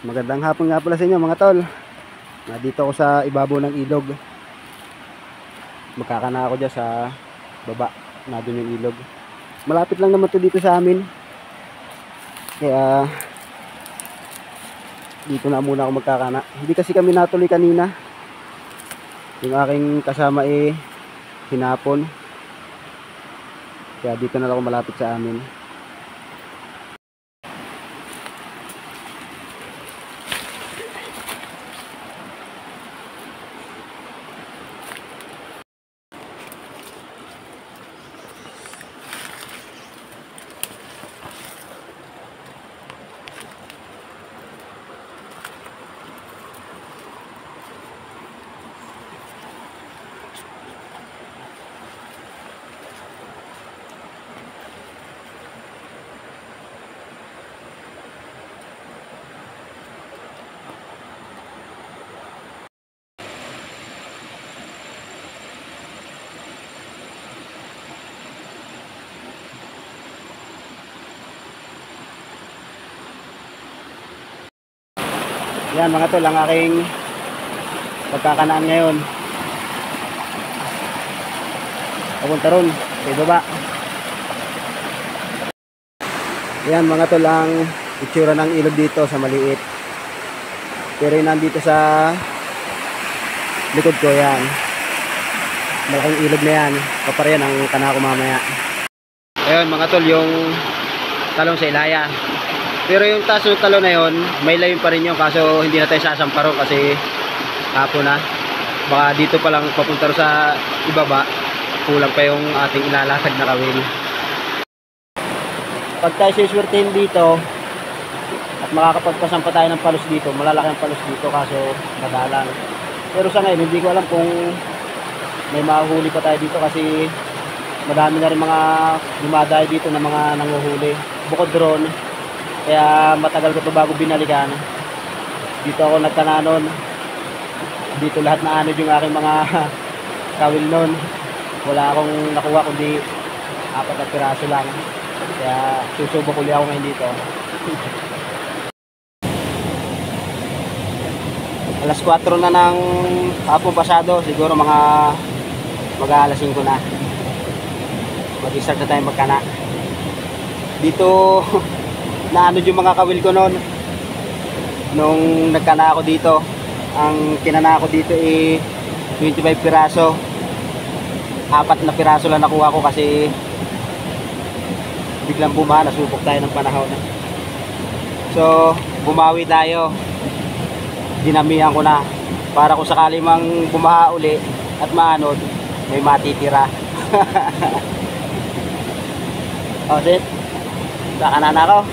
Magandang hapon nga pala sa inyo mga tol. Nandito ako sa ibabaw ng ilog. Magkakana ako dyan sa baba. Nandun yung ilog. Malapit lang naman to dito sa amin. Kaya dito na muna ako magkakana. Hindi kasi kami natuloy kanina. Yung aking kasama hinapon. Kaya dito na lang ako malapit sa amin. Yan mga tol, ang aking pagkakanaan ngayon. Papunta ron sa ibaba. Yan mga tol, ang itsura ng ilog dito sa maliit. Pero yung nandito sa likod ko, yan malaking ilog na yan. Paparehan ang kana ko mamaya. Ayun mga tol, yung talong sa Ilaya. Pero yung taas ng talon na yun, may layon pa rin yun, kaso hindi na tayo sasamparon kasi hapon na. Baka dito pa lang papunta sa ibaba, kulang pa yung ating ilalatag na kawil. Pag tayo siswertein dito at makakapagpasampa tayo ng palos dito, malalaki ang palos dito kaso madalang. Pero sa ngayon, hindi ko alam kung may mahuhuli pa tayo dito kasi madami na rin mga dumadayo dito na mga nanguhuli. Bukod drone. Kaya matagal ko to bago binalikan. Dito ako nagtananon. Dito lahat na anod yung aking mga kawil nun. Wala akong nakuha kundi 4 na piraso lang. Kaya susubok ulit ako ngayon dito. Alas 4 na ng hapon pasado. Siguro mga mag-aalas 5 na. Mag-start na tayo magkana. Dito naanod yung mga kawil ko noon nung nagkana ako dito. Ang kinana ko dito 25 piraso. 4 na piraso lang nakuha ko kasi biglang bumaha, nasubok tayo ng panahon. So bumawi tayo, dinamihan ko na para kung sakali mang bumaha uli at maanod, may matitira. O sit, kakanan ako.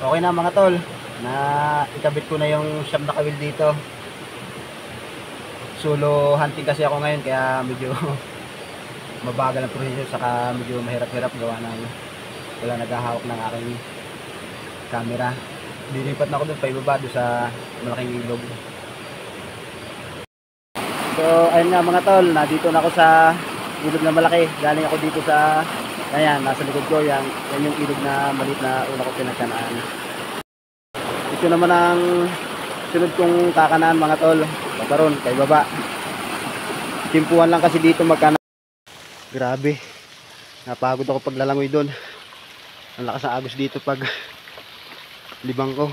Okay na mga tol, na ikabit ko na yung siyam na kawil dito. Solo hunting kasi ako ngayon, kaya medyo mabagal ang proseso, saka medyo mahirap-hirap gawa ng wala naghahawak ng aking camera. Dilipat na ako doon, paibaba doon sa malaking ilog. So ayun nga mga tol, nandito na ako sa ilog na malaki. Galing ako dito sa, ayan, nasa likod ko, yan yung ilog na maliit na una ko pinagkanaan. Ito naman ang sunod kong kakanaan mga tol, pataron, kay baba. Timpuhan lang kasi dito magkana. Grabe, napagod ako paglalangoy doon. Ang lakas ng agos dito pag libang ko.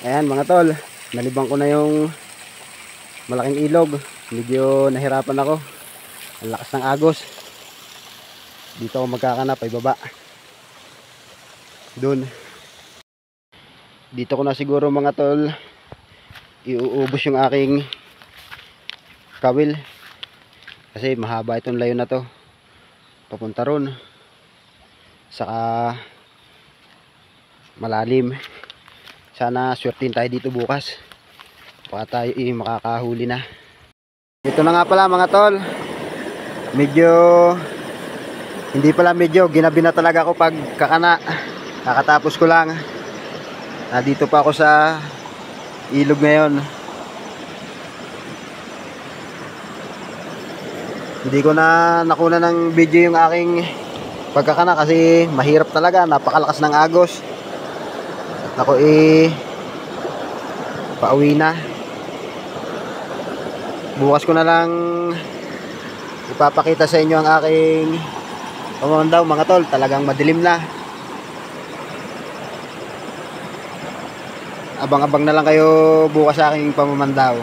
Ayan mga tol, nalibang ko na yung malaking ilog. Medyo nahirapan ako, ang lakas ng agos. Dito ako magkakanap ay baba doon. Dito ko na siguro mga tol iuubos yung aking kawil, kasi mahaba itong layo na to papunta ron, saka malalim. Sana swertin tayo dito bukas, baka tayo makakahuli na. Ito na nga pala mga tol, medyo ginabi na talaga ako pag kakana. Kakatapos ko lang, nandito pa ako sa ilog ngayon. Hindi ko na nakuna ng video yung aking pagkakana kasi mahirap talaga, napakalakas ng agos. At ako pauwi na. Bukas ko na lang ipapakita sa inyo ang aking pamandaw mga tol. Talagang madilim na. Abang-abang na lang kayo bukas sa aking pamamandaw.